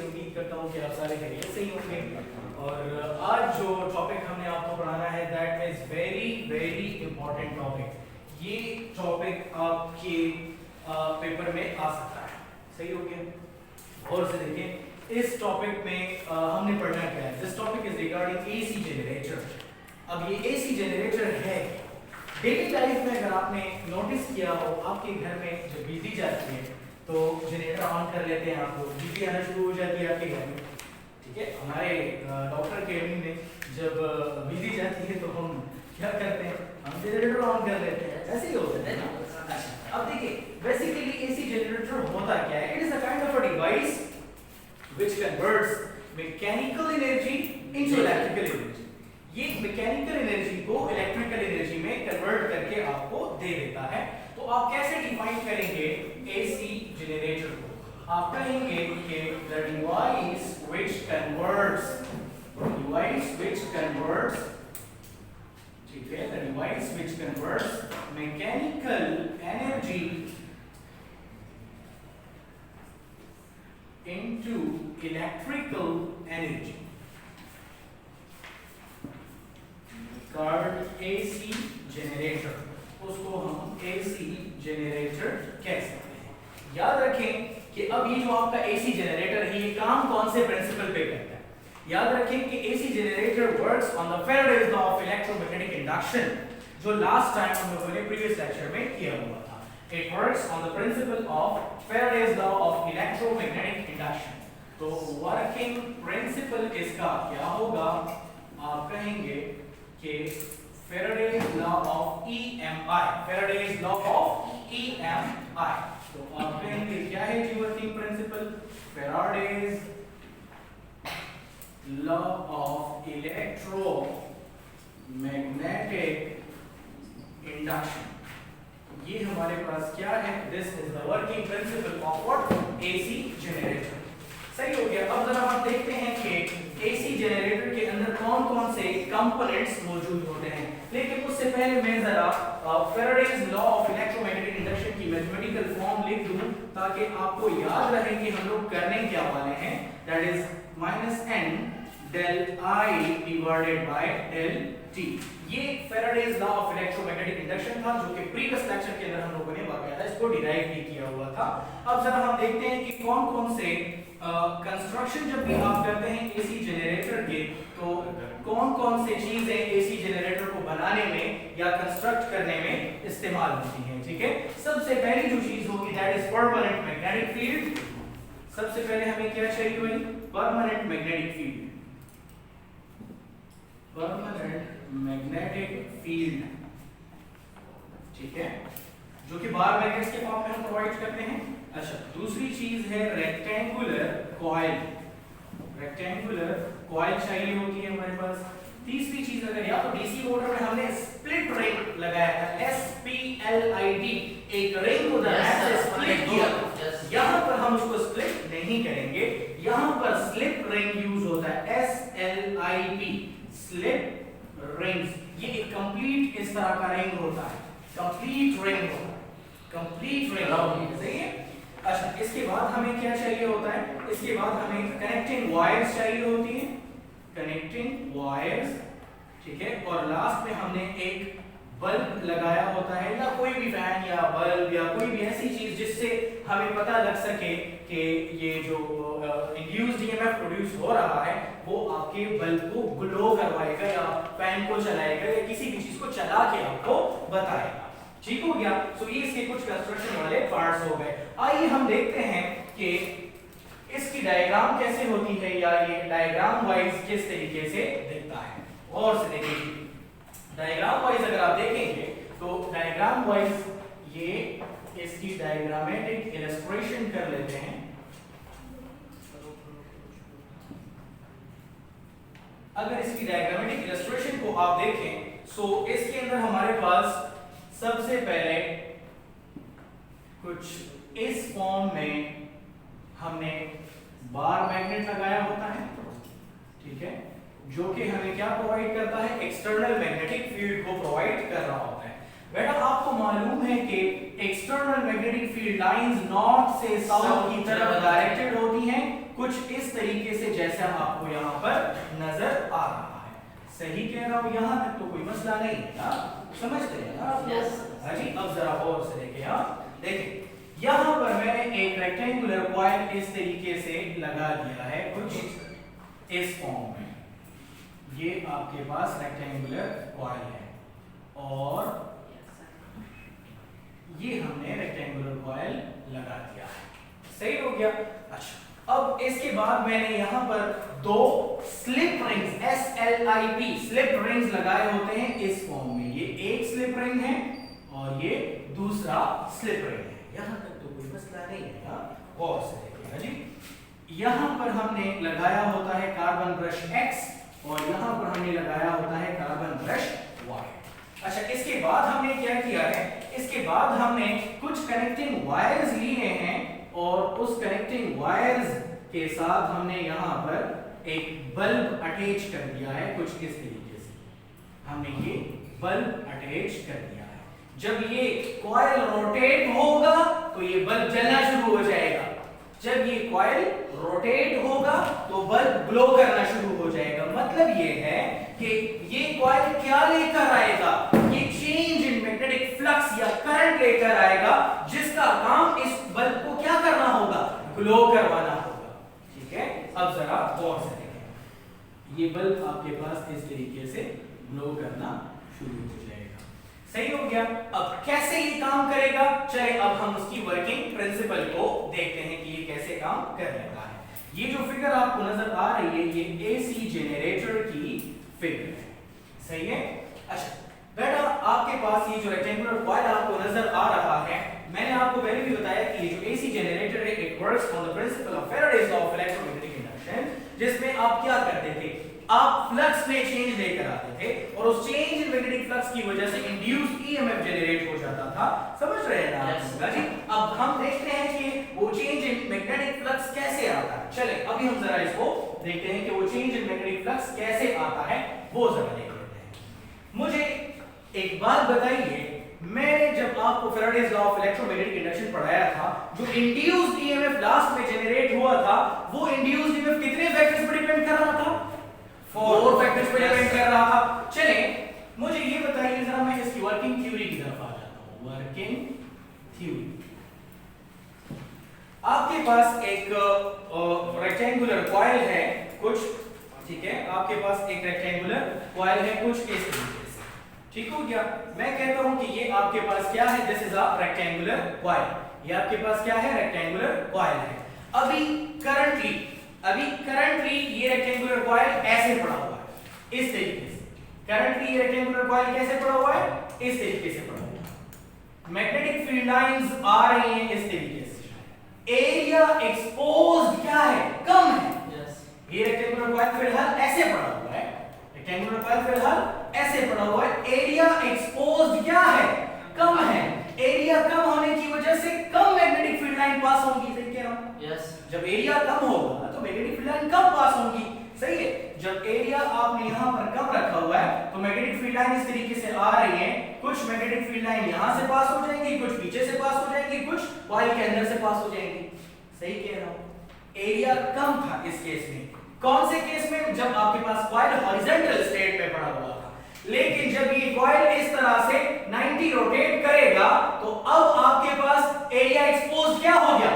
उम्मीद करता हूँ कि आप सारे खैरियत से ही होंगे। और आज जो टॉपिक हमने आपको पढ़ाना है that is very very important topic. ये टॉपिक आपके पेपर में आ सकता है, सही हो गया। और से देखिए इस टॉपिक में हमने पढ़ना क्या है। This topic is regarding AC generator. अब ये एसी जनरेटर है डेली लाइफ में, अगर आपने नोटिस किया हो आपके घर में जब बिजली जाती है तो जनरेटर ऑन कर लेते हैं, आपको बिजली आना शुरू हो जाती है आपके घर में, ठीक है। हमारे डॉक्टर केबिन में जब बिजली जाती है तो हम क्या करते हैं, हम जनरेटर ऑन कर लेते हैं, ऐसे ही होता है ना। अब देखिए बेसिकली एसी जनरेटर होता क्या है। It is a kind of a device which converts mechanical energy into electrical energy. ये मैकेनिकल एनर्जी को इलेक्ट्रिकल एनर्जी में कन्वर्ट करके आपको दे देता है। तो आप कैसे डिफाइन करेंगे एसी जनरेटर को? आप कहेंगे कि द डिवाइस व्हिच कन्वर्ट्स, ठीक है, the device which converts mechanical energy into electrical energy called AC generator. उसको हम एसी जनरेटर कह सकते हैं। याद रखें कि अब ये जो आपका एसी जनरेटर है ये काम कौन से प्रिंसिपल पे करता है। याद रखें कि AC generator works on the Faraday's law of electromagnetic induction, जो लास्ट टाइम हम लोगों ने प्रीवियस लेक्चर में किया हुआ था। It works on the principle of Faraday's law of electromagnetic induction. तो वर्किंग प्रिंसिपल इसका क्या होगा? आप कहेंगे कि Faraday's law of EMI, Faraday's law of EMI। तो आप कहेंगे क्या है जी working principle? Faraday's law of electromagnetic induction। ये हमारे पास क्या है? This is the working principle of what? AC generator। सही हो गया। अब जरा हम देखते हैं कि एसी जनरेटर के अंदर कौन कौन से कंपोनेंट्स मौजूद होते हैं। लेकिन उससे पहले मैं जरा Faraday's law of electromagnetic induction की मैथमेटिकल फॉर्म लिख दूं ताकि आपको याद रहे कि हम लोग करने क्या वाले हैं। That is -n del I divided by del T। ये Faraday's law of electromagnetic induction था जो कि प्रीवियस लेक्चर के अंदर हम लोगों ने बाकायदा इसको डिराइव भी किया हुआ था। अब जरा हम देखते हैं कि कौन कौन से कंस्ट्रक्शन जब भी आप करते हैं एसी जनरेटर के, तो कौन कौन से चीजें एसी जनरेटर को बनाने में या कंस्ट्रक्ट करने में इस्तेमाल होती हैं, ठीक है। सबसे पहली जो चीज होगी that is permanent magnetic field. सबसे पहले हमें क्या चाहिए भाई? Permanent magnetic field, permanent magnetic field, ठीक है, जो कि बार मैग्नेट्स के फॉर्म में हम प्रोवाइड करते हैं। अच्छा, दूसरी चीज है रेक्टेंगुलर कॉइल। रेक्टेंगुलर कॉइल चाहिए होती है हमारे पास। तीसरी चीज अगर या तो डीसी मोटर में हमने स्प्लिट रिंग लगाया था, SPLIT, एक रिंग को से स्प्लिट किया। यहां पर हम उसको स्प्लिट नहीं करेंगे, यहां पर स्लिप रिंग यूज होता है, SLIP, स्लिप रिंग्स। ये एक कंप्लीट इस तरह का रिंग होता है, कंप्लीट रिंग होता है, कंप्लीट रिंग, सही है। अच्छा, इसके बाद हमें क्या चाहिए होता है? इसके बाद हमें कनेक्टिंग वायर्स चाहिए होती हैं, कनेक्टिंग वायर्स, ठीक है। और लास्ट में हमने एक बल्ब लगाया होता है या कोई भी फैन या बल्ब या कोई भी ऐसी चीज जिससे हमें पता लग सके कि ये जो इंड्यूस्ड ईएमएफ प्रोड्यूस हो रहा है वो आपके बल्ब को ग्लो करवाएगा या फैन को चलाएगा या किसी भी चीज को चला के आपको बताएगा, ठीक हो गया। सो ये इसके कुछ कंस्ट्रक्शन वाले पार्ट्स हो गए। आइए हम देखते हैं कि इसकी डायग्राम कैसे होती है या ये डायग्राम वाइज किस तरीके से दिखता है। और से देखिए डायग्राम वाइज अगर आप देखेंगे तो डायग्राम वाइज ये इसकी डायग्रामेटिक इलस्ट्रेशन कर लेते हैं। अगर इसकी डायग्रामेटिक इलस्ट्रेशन को आप देखें सो इसके अंदर हमारे पास सबसे पहले कुछ इस फॉर्म में हमने बार मैग्नेट लगाया होता है, ठीक है, जो कि हमें क्या प्रोवाइड करता है? एक्सटर्नल मैग्नेटिक फील्ड को प्रोवाइड कर रहा होता है। बेटा आपको मालूम है कि external magnetic field lines north से साउथ की तरफ डायरेक्टेड होती हैं, कुछ इस तरीके से जैसा आपको यहाँ पर नजर आ रहा है। सही कह रहा हूँ? यहाँ तक तो कोई मसला नहीं है ना, समझते हैं ना आप लोग? हाँ जी। अब जरा और से देखें आप, देखिए यहाँ पर मैंने एक रेक्टेंगुलर कॉइल इस तरीके से लगा दिया है, कुछ इस फॉर्म में। ये आपके पास रेक्टेंगुलर कॉइल है और ये हमने रेक्टेंगुलर कॉइल लगा दिया है, सही हो गया। अच्छा, अब इसके बाद मैंने यहाँ पर दो slip rings SLIP slip rings लगाए होते हैं इस फॉर्म में। ये एक स्लिप रिंग है और ये दूसरा स्लिप रिंग है। यहाँ तक तो कोई मसला नहीं है ना, गौर से देखिएगा जी। यहाँ पर हमने लगाया होता है कार्बन ब्रश X और यहाँ पर हमने लगाया होता है कार्बन ब्रश Y। अच्छा, इसके बाद हमने क्या किया है, इसके बाद हमने कुछ कनेक्टिंग वायर्स लिए हैं और उस कनेक्टिंग वायर्स के साथ हमने यहाँ पर एक बल्ब अटैच कर दिया है, कुछ इस तरीके से हमने ये बल्ब अटैच कर दिया है। जब ये कॉइल रोटेट होगा तो ये बल्ब जलना शुरू हो जाएगा। जब ये कॉइल रोटेट होगा तो बल्ब ग्लो करना शुरू हो जाएगा। मतलब ये है कि ये कॉइल क्या लेकर आएगा, ये चेंज इन मैग्नेटिक फ्लक्स या करंट लेकर आएगा, जिसका काम इस बल्ब को क्या करना होगा, ग्लो करवाना होगा। ठीक है, अब जरा गौर से देखें, ये बल्ब आपके पास इस तरीके से ग्लो करना शुरू हो जाएगा। सही हो गया। अब कैसे ये काम करेगा, चले अब हम उसकी वर्किंग प्रिंसिपल को देखते हैं कि ये कैसे काम कर रहा है। ये जो फिगर आपको नजर आ रही है ये AC जनरेटर की फिगर है, सही है। अच्छा बेटा, आपके पास ये जो रेक्टेंगुलर कॉइल आपको नजर आ रहा है, मैंने आपको पहले भी बताया कि ये जो AC जनरेटर है it works on the principle of Faraday's law of electromagnetic induction, जिसमें आप क्या करते थे, आप फ्लक्स में चेंज लेकर आते थे और उस चेंज इन मैग्नेटिक फ्लक्स की वजह से इंड्यूस्ड EMF जनरेट हो जाता था। समझ रहे हैं ना आप जी? अब हम देखते हैं कि वो चेंज इन मैग्नेटिक फ्लक्स कैसे आता है। चले अभी हम जरा इसको देखते हैं कि वो चेंज इन मैग्नेटिक फ्लक्स कैसे आता है, वो जरा देख लेते हैं। मुझे एक बात बताइए, मैंने जब आपको Faraday's law of electromagnetic induction पढ़ाया था, जो इंड्यूस्ड EMF लास्ट में जनरेट हुआ था, वो इंड्यूस्ड EMF कितने फैक्टर्स पर डिपेंड कर रहा था, 4 फैक्टर्स पर डिपेंड कर रहा था। चले मुझे ये बताइए जरा, मैं इसकी वर्किंग थ्योरी की तरफ आ जाता हूं। वर्किंग थ्योरी, आपके पास एक रेक्टेंगुलर कॉइल है कुछ, ठीक है, आपके पास एक रेक्टेंगुलर कॉइल है कुछ इस तरीके से, ठीक हो गया। मैं कहता हूं कि ये आपके पास क्या है, this is a rectangular coil, ये आपके पास क्या है, रेक्टेंगुलर कॉइल है। अभी करंटली ये रेक्टेंगुलर कॉइल ऐसे पड़ा हुआ है इस तरीके से। करंटली ये रेक्टेंगुलर कॉइल कैसे पड़ा हुआ है, इस तरीके से पड़ा हुआ है। मैग्नेटिक फील्ड लाइंस आ रही हैं इस तरीके से। एरिया एक्सपोज्ड क्या है, कम है। ये रेक्टेंगुलर कॉइल फिलहाल ऐसे पड़ा हुआ है, रेक्टेंगुलर कॉइल फिलहाल ऐसे पड़ा हुआ है। एरिया एक्सपोज्ड क्या है, कम है। एरिया कम होने की वजह से कम मैग्नेटिक फील्ड लाइन पास होगी, सही कह रहा हूं? जब एरिया कम होगा तो मैग्नेटिक फील्ड लाइन कम पास होगी, सही है। जब एरिया आपने यहां पर कम रखा हुआ है तो मैग्नेटिक फील्ड लाइन इस तरीके से आ रही है, कुछ मैग्नेटिक फील्ड लाइन यहां से पास हो जाएंगी, कुछ पीछे से पास हो जाएंगी, कुछ कॉइल के अंदर से पास हो जाएंगी, सही कह रहा हूं। एरिया कम था इस केस में। कौन से केस में, जब आपके पास कॉइल हॉरिजॉन्टल स्टेट में पड़ा हुआ था। लेकिन जब ये कॉइल इस तरह से 90 रोटेट करेगा तो अब आपके पास एरिया एक्सपोज क्या हो गया,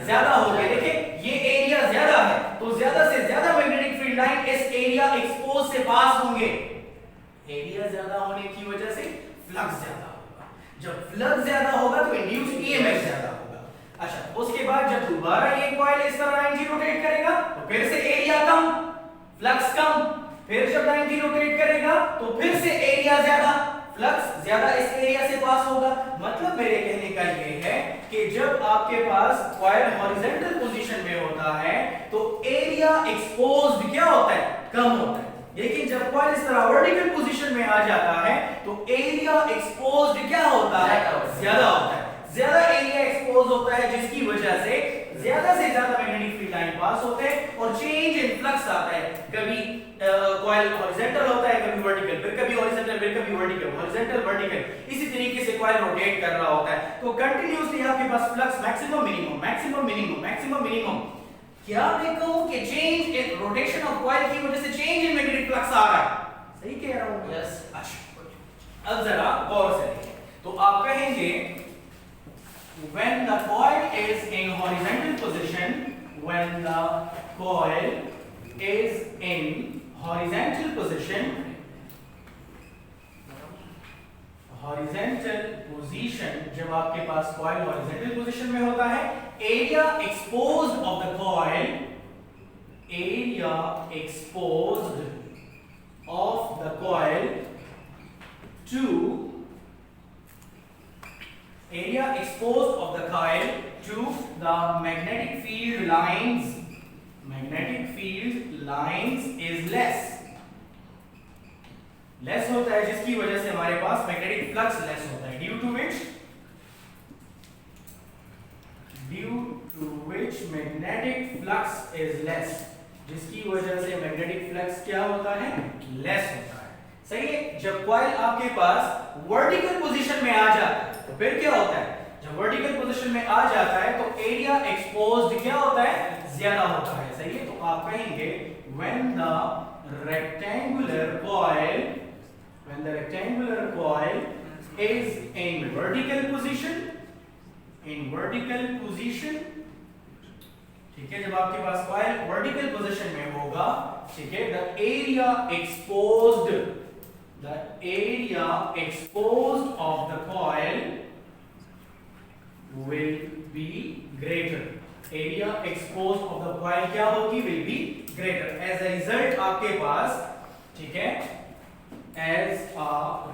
ज्यादा हो गया। देखिए ये एरिया ज्यादा है तो ज्यादा से ज्यादा मैग्नेटिक फील्ड लाइन इस एरिया एक्सपोज से पास होंगे। एरिया ज्यादा होने की वजह से फ्लक्स ज्यादा होगा। जब फ्लक्स ज्यादा होगा तो इंड्यूस्ड EMF ज्यादा होगा। अच्छा, उसके बाद जब दोबारा ये कॉइल इस तरह 90 रोटेट करेगा तो फिर से एरिया कम, फ्लक्स कम। फिर जब 90 रोटेट करेगा तो फिर से एरिया ज्यादा, फ्लक्स ज्यादा इस एरिया से पास होगा। मतलब मेरे कहने का ये है कि जब आपके पास कॉइल हॉरिजॉन्टल पोजीशन में होता है तो एरिया एक्सपोज्ड क्या होता है, कम होता है। लेकिन जब कॉइल इस तरह वर्टिकल पोजीशन में आ जाता है तो एरिया एक्सपोज्ड क्या होता है, ज्यादा होता है। ज्यादा एरिया एक्सपोज होता है जिसकी वजह से ज्यादा मैग्नेटिक फील्ड लाइन पास होते हैं और चेंज इन फ्लक्स आता है, कभी कॉइल हॉरिजॉन्टल होता है, कभी वर्टिकल, फिर कभी हॉरिजॉन्टल, फिर कभी वर्टिकल, हॉरिजॉन्टल वर्टिकल, इसी तरीके से कॉइल रोटेट कर रहा होता है। तो कंटिन्यूअसली आपके पास flux maximum minimum maximum minimum maximum minimum, क्या मैं कहूं कि change in rotation of coil की वजह से चेंज इन मैग्नेटिक फ्लक्स आ रहा है, सही कह रहा हूं? यस। अच्छा, अब जरा गौर से देखिए, तो आप कहेंगे when the coil is in horizontal position, when the coil is in horizontal position, horizontal position, जब आपके पास coil horizontal position में होता है, area exposed of the coil, area exposed of the coil to area exposed of the coil to the magnetic field lines is less होता है, जिसकी वजह से हमारे पास मैग्नेटिक फ्लक्स लेस होता है, due to which magnetic flux is less, जिसकी वजह से मैग्नेटिक फ्लक्स क्या होता है? लेस होता है, सही है। जब कॉइल आपके पास वर्टिकल पोजीशन में आ जाता है तो फिर क्या होता है? जब वर्टिकल पोजीशन में आ जाता है तो एरिया एक्सपोज्ड क्या होता है? ज्यादा होता है, सही है। तो आप कहेंगे when the rectangular coil is in vertical position, ठीक है, जब आपके पास कॉइल वर्टिकल पोजीशन में होगा, ठीक है, the area exposed of the coil will be greater, area exposed of the coil क्या होगी? will be greater, as a result आपके पास, ठीक है, as a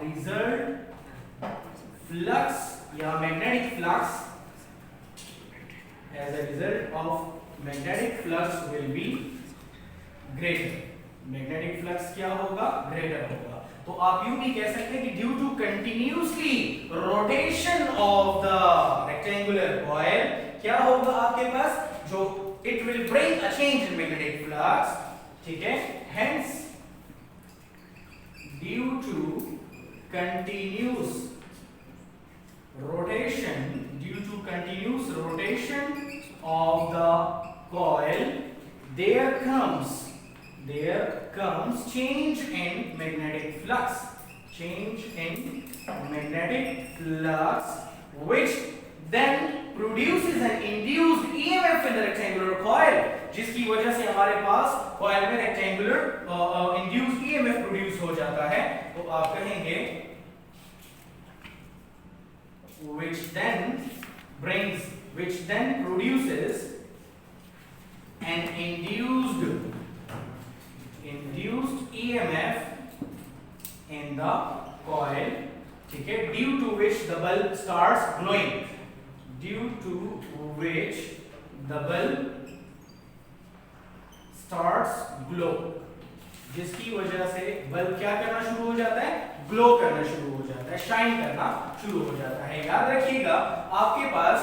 result flux या magnetic flux, as a result of magnetic flux will be greater, magnetic flux क्या होगा? greater होगा। तो आप यूं भी कह सकते हैं कि due to continuously rotation of the rectangular coil क्या होगा आपके पास? जो it will bring a change in magnetic flux, ठीक है, hence due to continuous rotation of the coil, there comes change in magnetic flux, which then produces an induced EMF in the rectangular coil, जिसकी वजह से हमारे पास coil में rectangular induced EMF produce हो जाता है। तो आप कहेंगे which then produces an induced EMF in the coil, ठीक है, due to which the bulb starts glowing, जिसकी वजह से बल्ब क्या करना शुरू हो जाता है? ग्लो करना शुरू हो जाता है, शाइन करना शुरू हो जाता है। याद रखिएगा, आपके पास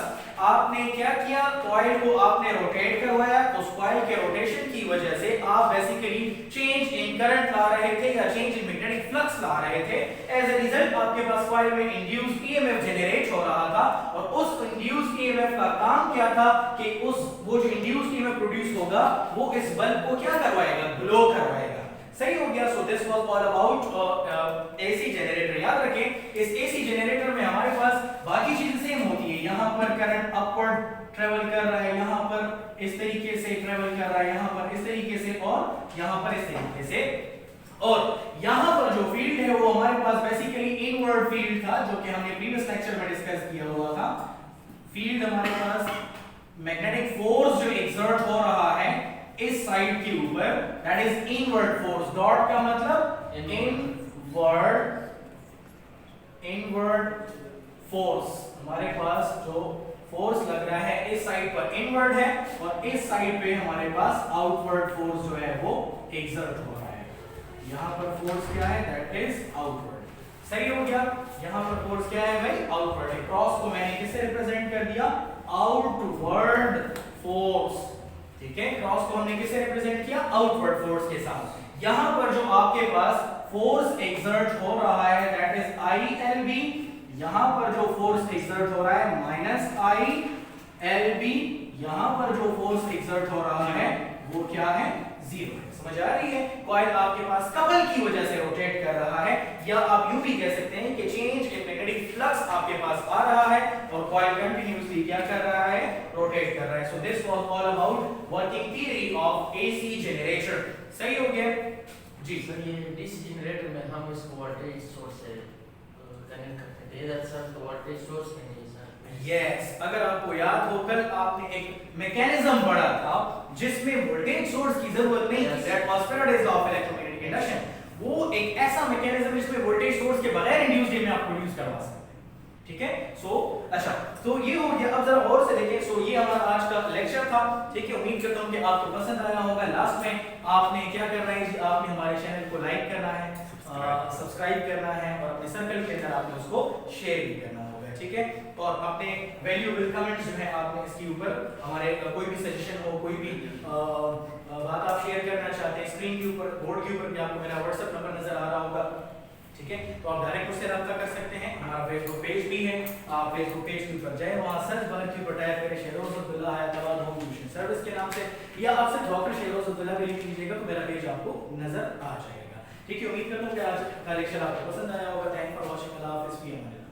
आपने क्या किया? कॉइल को आपने रोटेट करवाया, उस कॉइल के रोटेशन की वजह से आप बेसिकली चेंज इन करंट ला रहे थे या चेंज इन मैग्नेटिक फ्लक्स ला रहे थे। एज ए रिजल्ट आपके पास कॉइल में इंड्यूस्ड ईएमएफ जनरेट हो रहा था, और उस इंड्यूस्ड ईएमएफ का काम क्या था कि वो जो इंड्यूस्ड ईएमएफ प्रोड्यूस होगा वो इस बल्ब को क्या करवाएगा? ग्लो करवाएगा। सही हो गया। So this was all about AC generator. याद रखें, इस एसी जनरेटर में हमारे पास बाकी चीजें सेम होती है। यहाँ पर करंट अपवर्ड ट्रेवल कर रहा है, यहाँ पर इस तरीके से ट्रेवल कर रहा है, यहाँ पर इस तरीके से, और यहाँ पर इस तरीके से। और यहाँ पर जो फील्ड है वो हमारे पास बेसिकली इनवर्ड फील्ड था, जो कि हमने प्रीवियस लेक्चर में डिस्कस किया हुआ था। फील्ड हमारे पास मैग्नेटिक फोर्स जो एक्सर्ट हो रहा है इस साइड के ऊपर, that is inward force. Dot का मतलब इनवर्ड फोर्स। हमारे पास जो फोर्स लग रहा है इस साइड पर इनवर्ड है, और इस साइड पे हमारे पास आउटवर्ड फोर्स जो है वो एक्सर्ट हो रहा है। यहाँ पर फोर्स क्या है? That is outward. सही हो गया। यहाँ पर फोर्स क्या है भाई? आउटवर्ड है। क्रॉस को मैंने किससे रिप्रेजेंट कर दिया? Outward force. ठीक है, क्रॉस को हमने किससे रिप्रेजेंट किया, आउटवर्ड फोर्स के साथ। यहां पर जो आपके पास फोर्स एक्सर्ट हो रहा है दैट इज ILB, यहां पर जो फोर्स एक्सर्ट हो रहा है माइनस ILB, यहां पर जो फोर्स एक्सर्ट हो रहा है वो क्या है, जीरो है। समझ आ रही है, कॉइल आपके पास कपल की वजह से रोटेट कर रहा है, या आप यूं भी कह सकते हैं कि चेंज इन मैग्नेटिक फ्लक्स आपके पास आ रहा है और कॉइल कंटिन्यूअसली क्या कर रहा है, रोटेट कर रहा है। So this was all about working theory of AC generator. सही हो गया जी सर। ये डीसी जनरेटर में हम इसको वोल्टेज सोर्स से कनेक्ट करते थे, इधर सर तो वोल्टेज सोर्स में नहीं सर। यस, अगर आपको याद हो कल आपने एक मैकेनिज्म पढ़ा था जिसमें वोल्टेज सोर्स की जरूरत नहीं थी, that was Faraday's law of electromagnetic induction. वो एक ऐसा मैकेनिज्म है जिसमें वोल्टेज सोर्स के बगैर इंड्यूस्ड ईएमएफ आप प्रोड्यूस करवा सकते हैं। ठीक है, सो अच्छा, तो ये हो गया। अब जरा और से देखें, सो ये हमारा आज का लेक्चर था। ठीक है, उम्मीद करता हूं कि आपको पसंद आया होगा। लास्ट में आपने क्या करना है जी, आपने हमारे चैनल को लाइक करना है, सब्सक्राइब करना है और अपने सर्कल के अंदर आपने उसको शेयर भी करना होगा। ठीक है, और अपने वैल्यूएबल कमेंट्स जो है आपने इसके ऊपर हमारे कोई भी सजेशन हो, कोई भी बात आप शेयर करना चाहते हैं, स्क्रीन के ऊपर, बोर्ड के ऊपर भी आपको मेरा व्हाट्सएप नंबर नजर आ रहा होगा। ठीक है, तो आप डायरेक्ट मुझसे रब्ता कर सकते हैं। हमारा फेसबुक पेज भी है, आप फेसबुक पेज के ऊपर जाए, वहां सर्च बार के ऊपर टाइप करें Sheroz Abdullah Hyderabad home tuition service के नाम से, या आप सिर्फ डॉक्टर शेरोज अब्दुल्ला भी लिख लीजिएगा तो मेरा पेज आपको नजर आ जाएगा। ठीक है, उम्मीद करता हूं कि आज का लेक्चर आपको पसंद आया होगा। थैंक फॉर वॉचिंग, अल्लाह हाफिज़।